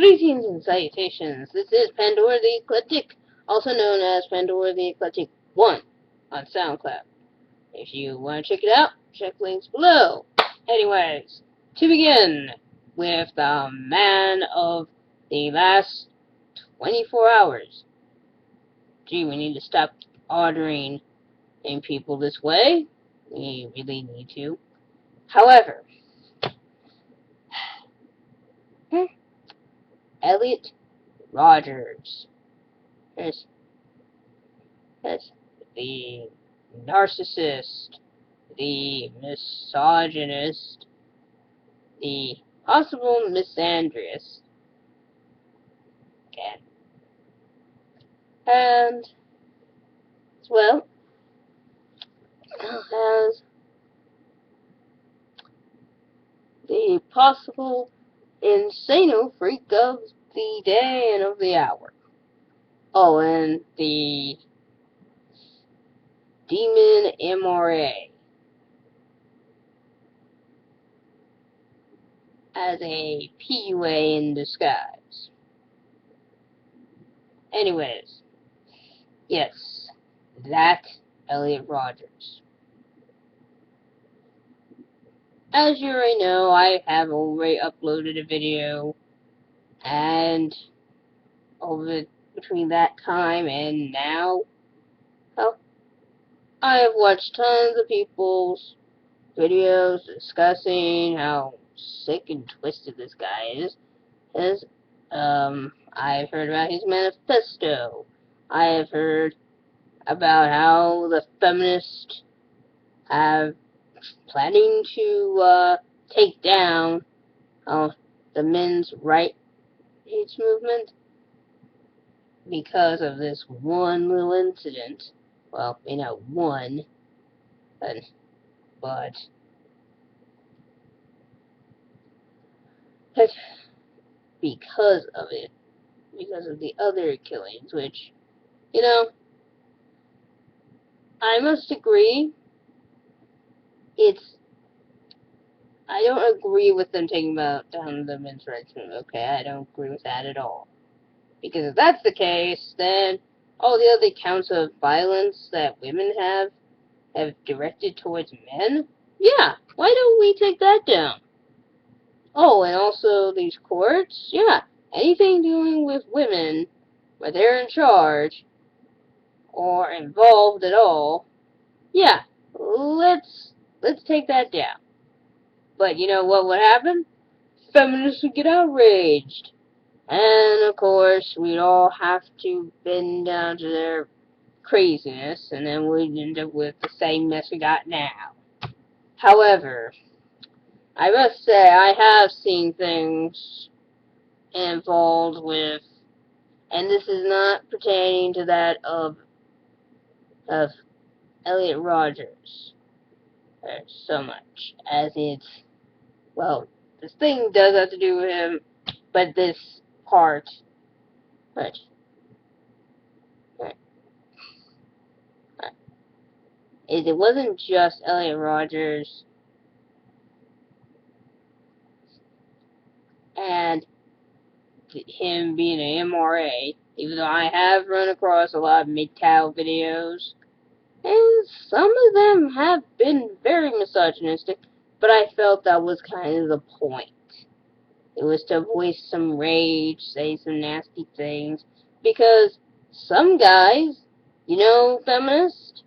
Greetings and salutations. This is Pandora the Eclectic, also known as Pandora the Eclectic 1 on SoundCloud. If you want to check it out, check links below. Anyways, to begin with the man of the last 24 hours. Gee, we need to stop ordering people this way. We really need to. However, Elliot Rodgers. Yes, the narcissist, the misogynist, the possible misandrist, and, well, has the possible insano freak of the day and of the hour. Oh, and the demon MRA as a PUA in disguise. Anyways, yes, that Elliot Rodgers. As you already know, I have already uploaded a video, and between that time and now, well, I have watched tons of people's videos discussing how sick and twisted this guy is. I've heard about his manifesto. I have heard about how the feminists have planning to take down the men's rights movement because of this one little incident. Well, one, but because of it, because of the other killings, which, I must agree, I don't agree with them taking down the men's rights movement, okay? I don't agree with that at all. Because if that's the case, then all the other counts of violence that women have directed towards men, yeah, why don't we take that down? Oh, and also these courts, yeah, anything dealing with women, where they're in charge, or involved at all, yeah, let's take that down. But you know what would happen? Feminists would get outraged. And of course, we'd all have to bend down to their craziness, and then we'd end up with the same mess we got now. However, I must say I have seen things involved with, and this is not pertaining to that of Elliot Rodgers so much as it's, well, this thing does have to do with him, but this part, but it wasn't just Elliot Rodgers and him being an MRA, even though I have run across a lot of MGTOW videos, and some of them have been very misogynistic, but I felt that was kind of the point. It was to voice some rage, say some nasty things, because some guys, feminists,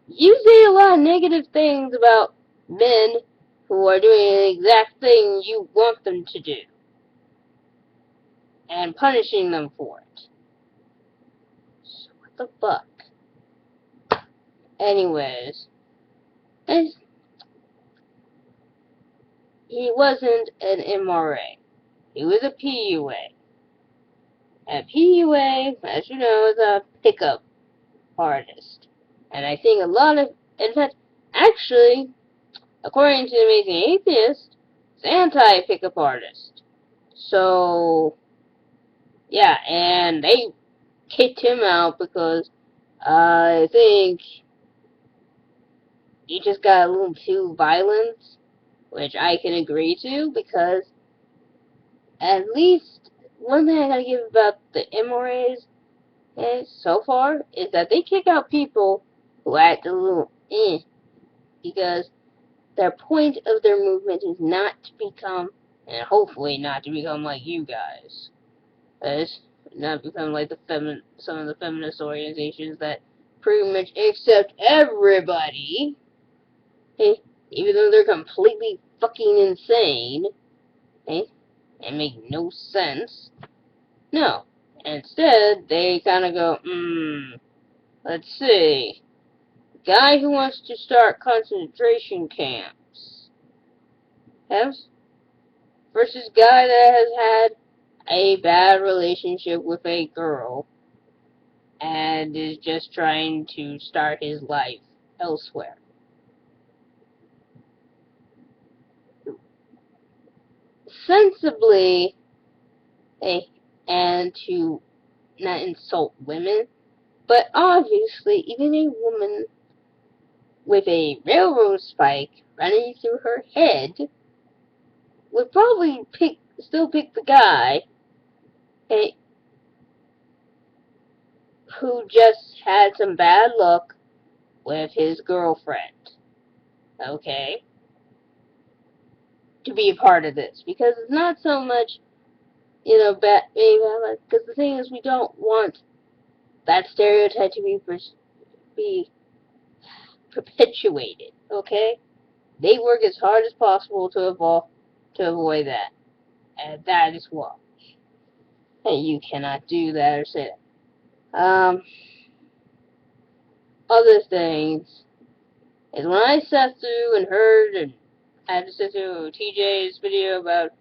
you say a lot of negative things about men who are doing the exact thing you want them to do, and punishing them for it. So what the fuck? Anyways, he wasn't an MRA. He was a p.u.a. And p.u.a, as you know, is a pickup artist. And I think a lot of, in fact, actually, according to the Amazing Atheist, it's anti-pickup artist. So, yeah, and they kicked him out because I think he just got a little too violent, which I can agree to, because at least one thing I gotta give about the MRAs so far is that they kick out people who act a little because their point of their movement is not to become, and hopefully not to become like you guys. Is not become like some of the feminist organizations that pretty much accept everybody, okay, even though they're completely fucking insane, okay, and make no sense. No. Instead, they kind of go, let's see, guy who wants to start concentration camps has versus guy that has had a bad relationship with a girl and is just trying to start his life elsewhere. Sensibly, and to not insult women, but obviously, even a woman with a railroad spike running through her head would probably still pick the guy, okay, who just had some bad luck with his girlfriend, okay, to be a part of this. Because it's not so much, because the thing is, we don't want that stereotype to be perpetuated, okay? They work as hard as possible to avoid that. And that is why. And you cannot do that or say that. Other things is when I sat through and heard and had to sit through TJ's video about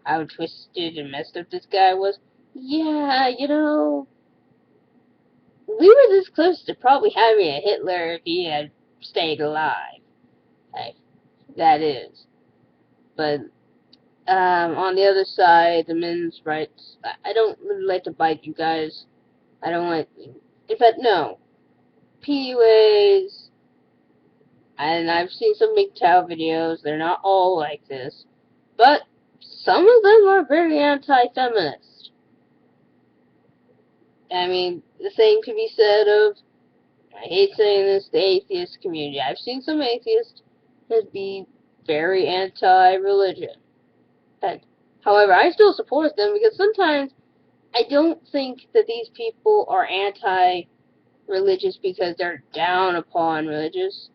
how twisted and messed up this guy was, yeah, we were this close to probably having a Hitler if he had stayed alive. Like, that is. But on the other side, the men's rights, I don't really like to bite you guys. I don't like, in fact, no. PUAs, and I've seen some MGTOW videos, they're not all like this, but some of them are very anti-feminist. I mean, the same can be said of, I hate saying this, the atheist community. I've seen some atheists be very anti-religion. And, however, I still support them because sometimes I don't think that these people are anti-religious because they're down upon religious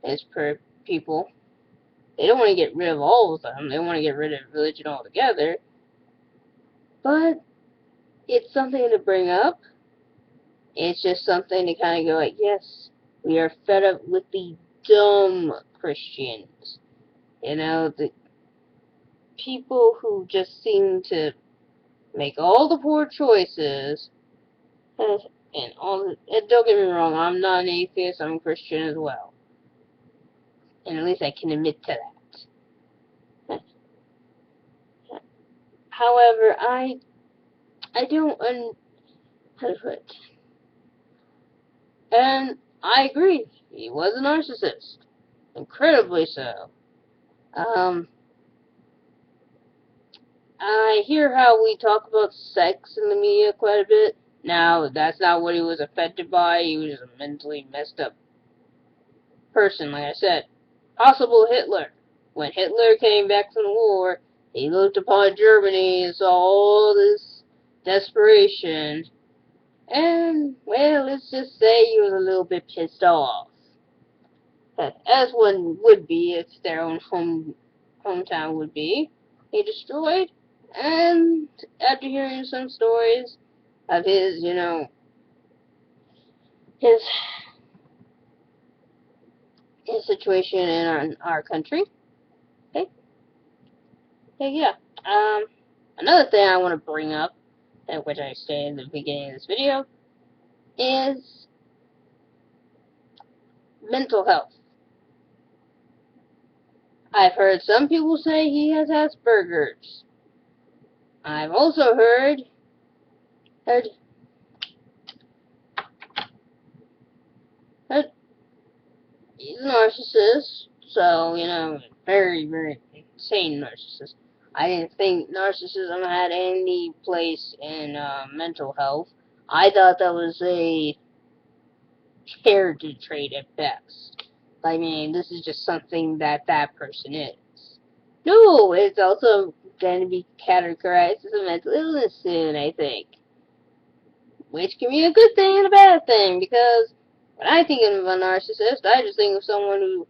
as per people. They don't want to get rid of all of them. They want to get rid of religion altogether. But it's something to bring up. It's just something to kind of go like, yes, we are fed up with the dumb Christians. The people who just seem to make all the poor choices. And don't get me wrong, I'm not an atheist, I'm a Christian as well. And at least I can admit to that. However, I don't how to put it. And I agree, he was a narcissist. Incredibly so. I hear how we talk about sex in the media quite a bit. Now, that's not what he was affected by. He was a mentally messed up person, like I said. Possible Hitler. When Hitler came back from the war, he looked upon Germany and saw all this desperation. And, well, let's just say he was a little bit pissed off. As one would be if their own hometown would be. He destroyed. And after hearing some stories of his his situation in our country, okay, yeah. Another thing I want to bring up, which I stated in the beginning of this video, is mental health. I've heard some people say he has Asperger's. I've also heard he's a narcissist, so, very, very insane narcissist. I didn't think narcissism had any place in mental health. I thought that was a character trait at best. I mean, this is just something that that person is. No, it's also going to be categorized as a mental illness soon, I think. Which can be a good thing and a bad thing, because when I think of a narcissist, I just think of someone who,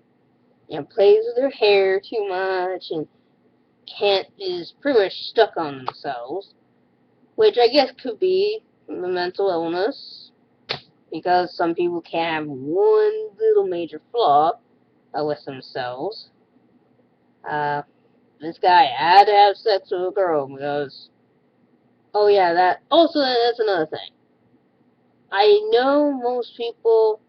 plays with their hair too much and can't is pretty much stuck on themselves, which I guess could be a mental illness, because some people can have one little major flaw with themselves. Uh, this guy had to have sex with a girl because, oh yeah, that's another thing. I know most people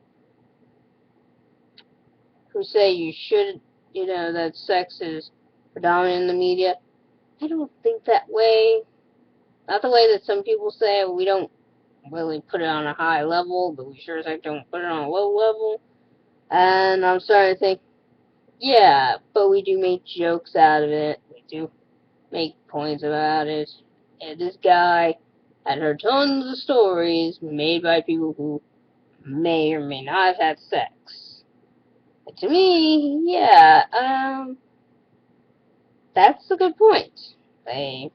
who say you should, that sex is predominant in the media. I don't think that way. Not the way that some people say. We don't really put it on a high level, but we sure as heck don't put it on a low level. And I'm starting to think, yeah, but we do make jokes out of it. We do make points about it. And this guy had heard tons of stories made by people who may or may not have had sex. And to me, yeah, that's a good point. They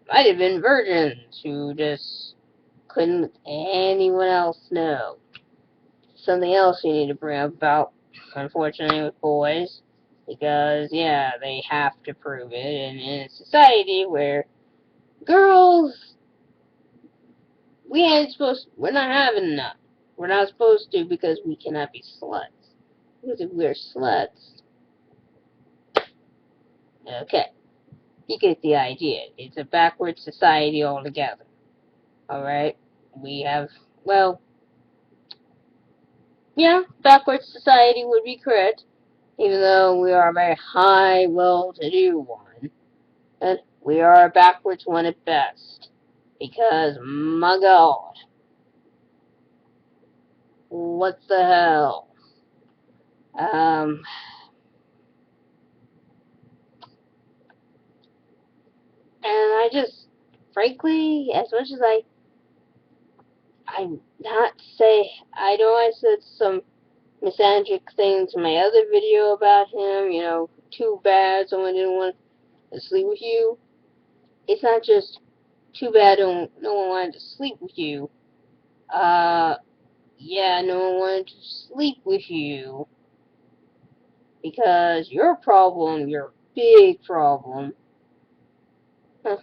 might have been virgins who just couldn't let anyone else know. Something else you need to bring up about, unfortunately, with boys, because, yeah, they have to prove it, and in a society where girls, we're not having enough. We're not supposed to because we cannot be sluts. Because if we're sluts, okay, you get the idea. It's a backward society altogether. Alright? We have, well, yeah, backward society would be correct, even though we are a very high, well-to-do one. And we are a backwards one at best. Because, my god, what the hell? Um, and I just, frankly, as much as I'm not say, I know I said some misandric things in my other video about him, too bad someone didn't want to sleep with you. It's not just too bad no one wanted to sleep with you. Yeah, no one wanted to sleep with you because your problem, your big problem, uh,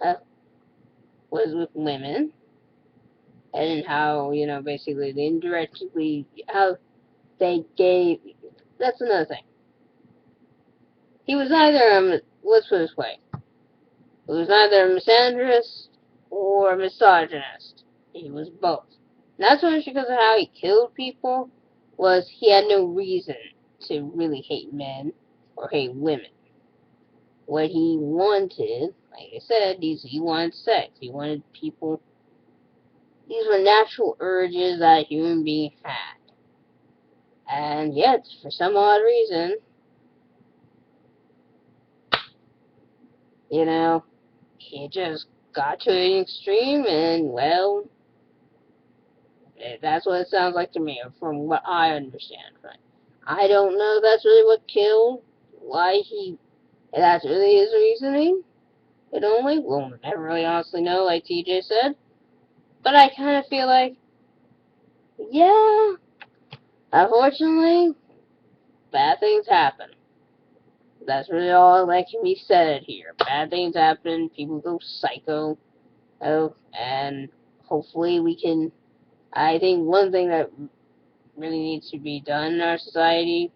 uh, was with women and how, basically they indirectly, how they gave, that's another thing. He was either, let's put it this way, he was neither a misandrist or a misogynist. He was both. Not so much because of how he killed people, was he had no reason to really hate men or hate women. What he wanted, like I said, he wanted sex. He wanted people. These were natural urges that a human being had. And yet, for some odd reason, you know, he just got to an extreme and, well, that's what it sounds like to me, from what I understand. Right? I don't know if that's really what killed, why he, if that's really his reasoning. It only, we'll never really honestly know, like TJ said. But I kind of feel like, yeah, unfortunately, bad things happen. That's really all that can be said here. Bad things happen, people go psycho, and hopefully we can, I think one thing that really needs to be done in our society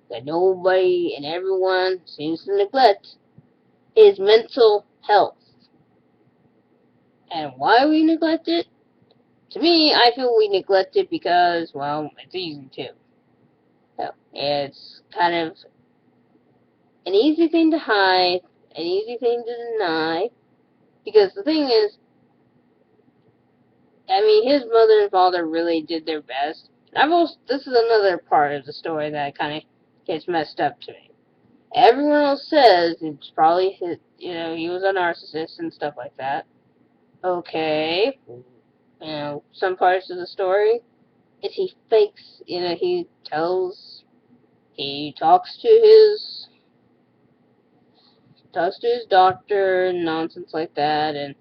that nobody and everyone seems to neglect is mental health. And why we neglect it? To me, I feel we neglect it because, well, it's easy to. So, it's kind of an easy thing to hide, an easy thing to deny, because the thing is, I mean, his mother and father really did their best. This is another part of the story that kind of gets messed up to me. Everyone else says it's probably his, he was a narcissist and stuff like that. Okay. Some parts of the story is he fakes, he talks to his doctor and nonsense like that, and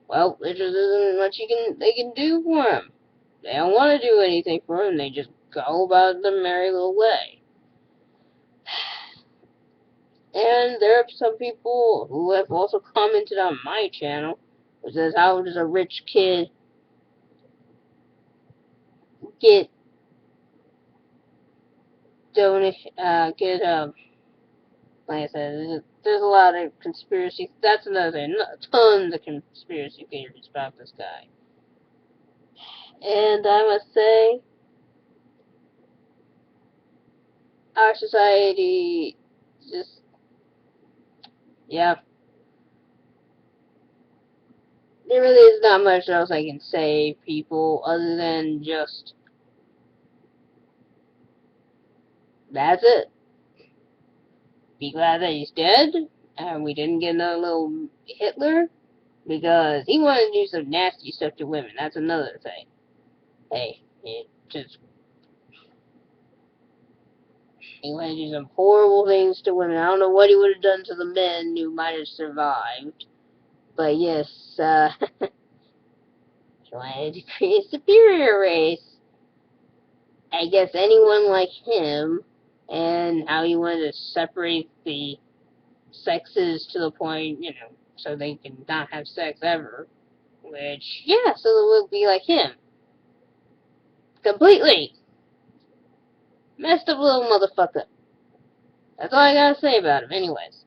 well, there just isn't much they can do for him. They don't want to do anything for him. They just go about their merry little way. And there are some people who have also commented on my channel, which says, "How does a rich kid get like I said, there's a lot of conspiracy. That's another thing. Tons of conspiracy theories about this guy. And I must say, our society just, yeah, there really is not much else I can say, people, other than just, that's it. Be glad that he's dead, and we didn't get another little Hitler, because he wanted to do some nasty stuff to women. That's another thing. Hey, he wanted to do some horrible things to women. I don't know what he would have done to the men who might have survived. But yes, he wanted to create a superior race. I guess anyone like him, and how he wanted to separate the sexes to the point, so they can not have sex ever. Which, yeah, so it would be like him. Completely messed up little motherfucker. That's all I gotta say about him. Anyways,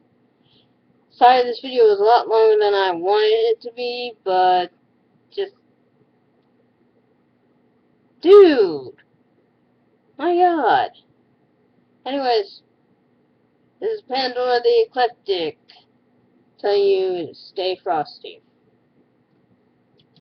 sorry this video was a lot longer than I wanted it to be, but just, dude, my god. Anyways, this is Pandora the Eclectic telling you to stay frosty.